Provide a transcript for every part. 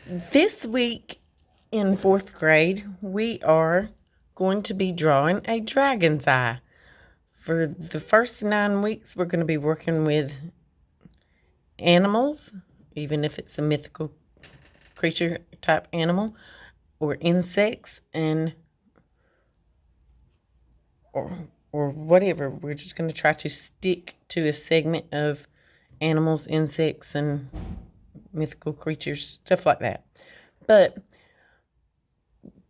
This week in fourth grade, we are going to be drawing a dragon's eye. For the first 9 weeks, we're going to be working with animals, even if it's a mythical creature type animal, or insects, and or or whatever. We're just going to try to stick to a segment of animals, insects, and mythical creatures, stuff like that. But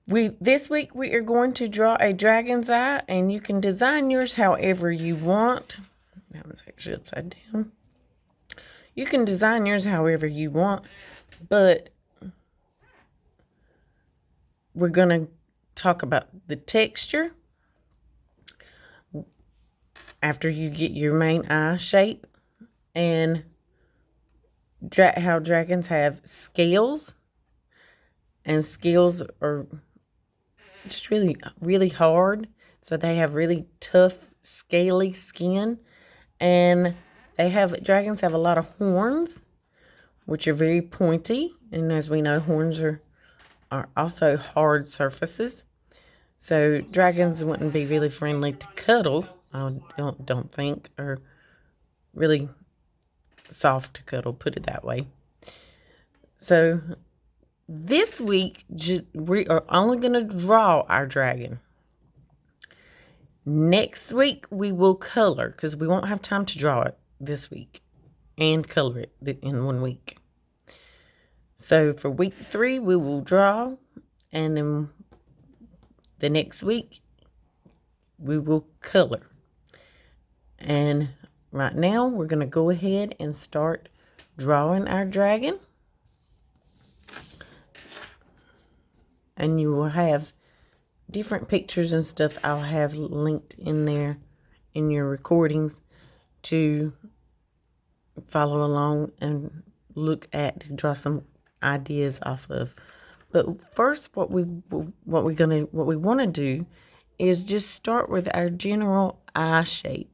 this week we are going to draw a dragon's eye, and you can design yours however you want. That one's actually upside down. You can design yours however you want, but we're going to talk about the texture after you get your main eye shape, and how dragons have scales, and scales are just really, really hard. So they have really tough, scaly skin, and dragons have a lot of horns, which are very pointy, and as we know, horns are also hard surfaces. So dragons wouldn't be really friendly to cuddle, I don't think, or really soft to cuddle, put it that way. So this week, we are only going to draw our dragon. Next week, we will color, because we won't have time to draw it this week and color it in 1 week. So for week 3, we will draw, and then the next week, we will color. And right now, we're going to go ahead and start drawing our dragon. And you will have different pictures and stuff I'll have linked in there in your recordings to follow along and look at, to draw some ideas off of. But first, what we want to do is just start with our general eye shape.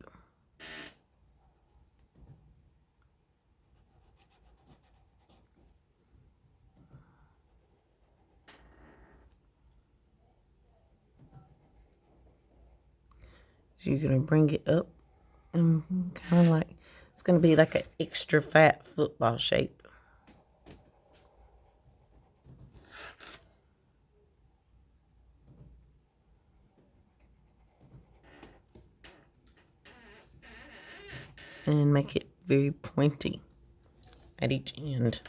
So you're going to bring it up and kind of like, it's going to be like an extra fat football shape. And make it very pointy at each end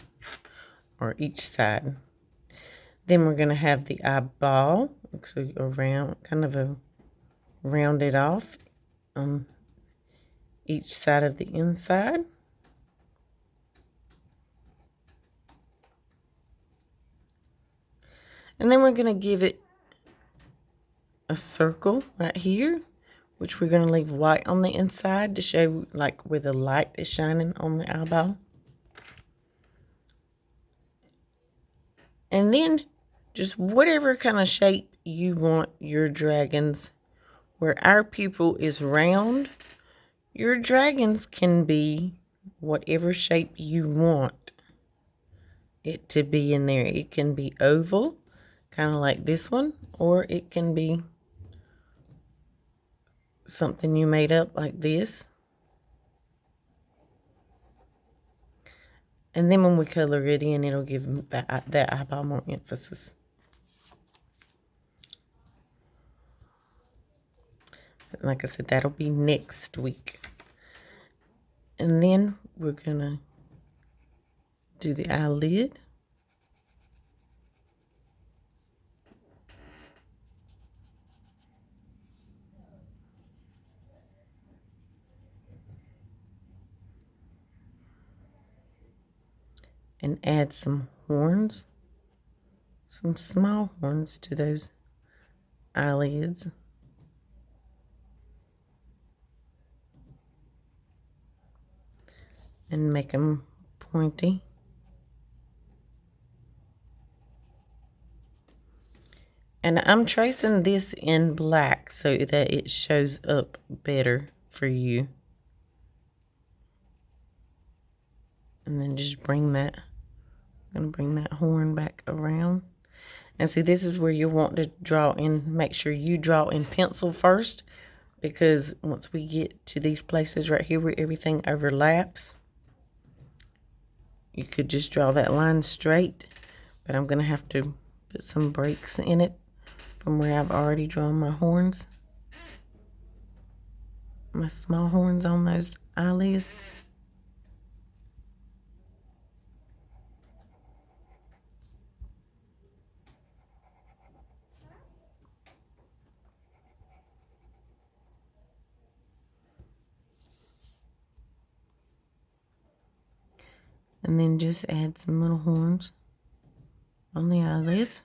or each side. Then we're going to have the eyeball, so around, kind of a rounded off on each side of the inside. And then we're going to give it a circle right here, which we're going to leave white on the inside to show like where the light is shining on the eyeball. And then just whatever kind of shape you want your dragons. Where our pupil is round, your dragons can be whatever shape you want it to be in there. It can be oval, kind of like this one, or it can be something you made up like this. And then when we color it in, it'll give that eyeball more emphasis. Like I said, that'll be next week. And then we're going to do the eyelid. And add some horns, some small horns to those eyelids. And make them pointy. And I'm tracing this in black so that it shows up better for you. And then just bring that I'm going to bring that horn back around. And see, this is where you want to draw in. Make sure you draw in pencil first, because once we get to these places right here where everything overlaps, you could just draw that line straight. But I'm going to have to put some breaks in it from where I've already drawn my horns. My small horns on those eyelids. And then just add some little horns on the eyelids.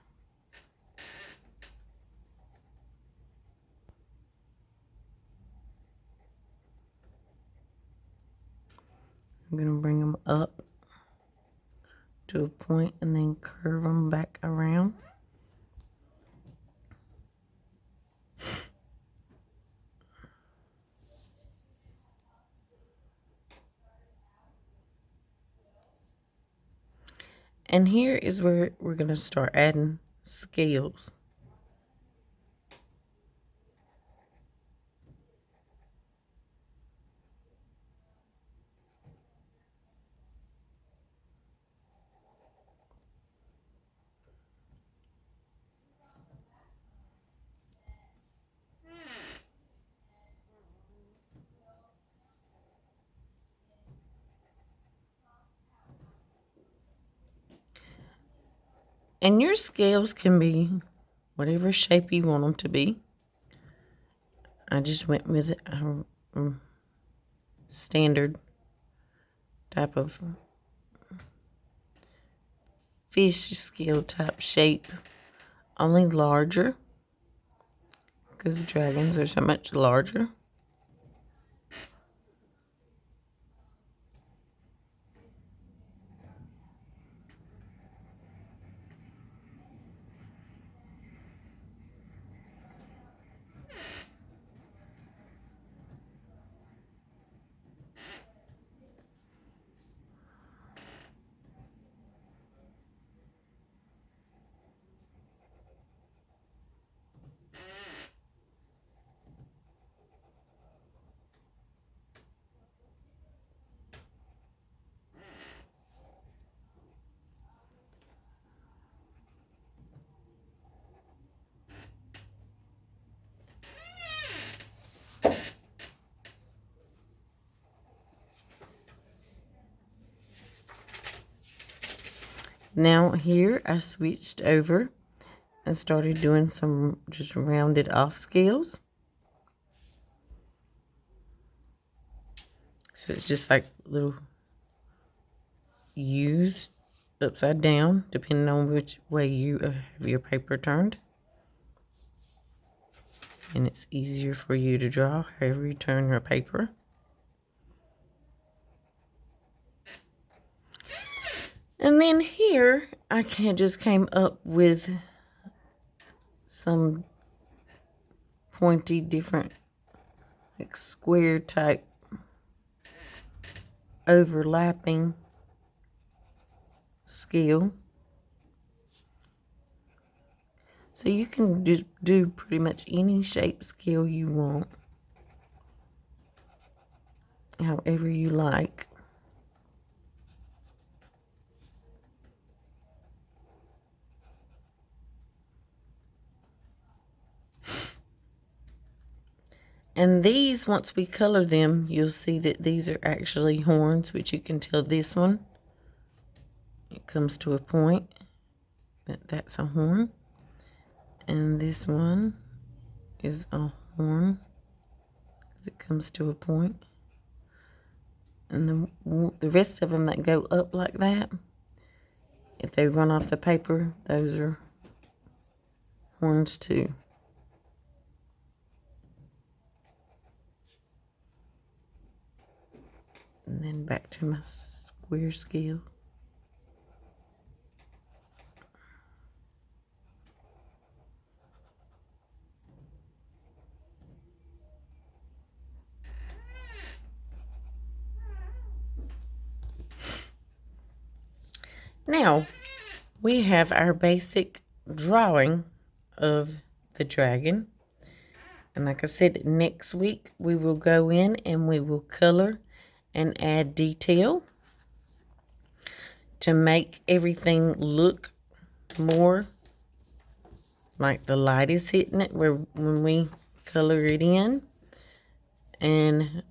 I'm going to bring them up to a point and then curve them back around. And here is where we're going to start adding scales. And your scales can be whatever shape you want them to be. I just went with a standard type of fish scale type shape, only larger, because dragons are so much larger. Now here I switched over and started doing some just rounded off scales. So it's just like little U's upside down, depending on which way you have your paper turned. And it's easier for you to draw however you turn your paper. And then here, I just came up with some pointy, different, like square type overlapping scale. So you can just do pretty much any shape scale you want, however you like. And these, once we color them, you'll see that these are actually horns, which you can tell this one, it comes to a point that that's a horn. And this one is a horn, because it comes to a point. And the rest of them that go up like that, if they run off the paper, those are horns too. And then back to my square scale. Now, we have our basic drawing of the dragon. And like I said, next week we will go in and we will color and add detail to make everything look more like the light is hitting it when we color it in. And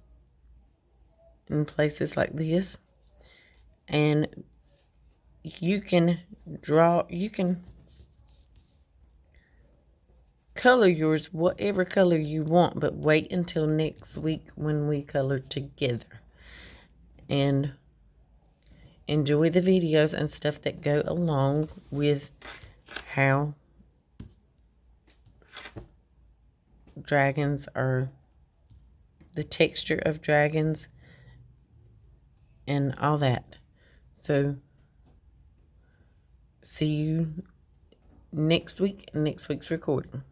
in places like this. And you can color yours whatever color you want, but wait until next week when we color together. And enjoy the videos and stuff that go along with how dragons are, the texture of dragons and all that. So see you next week in next week's recording.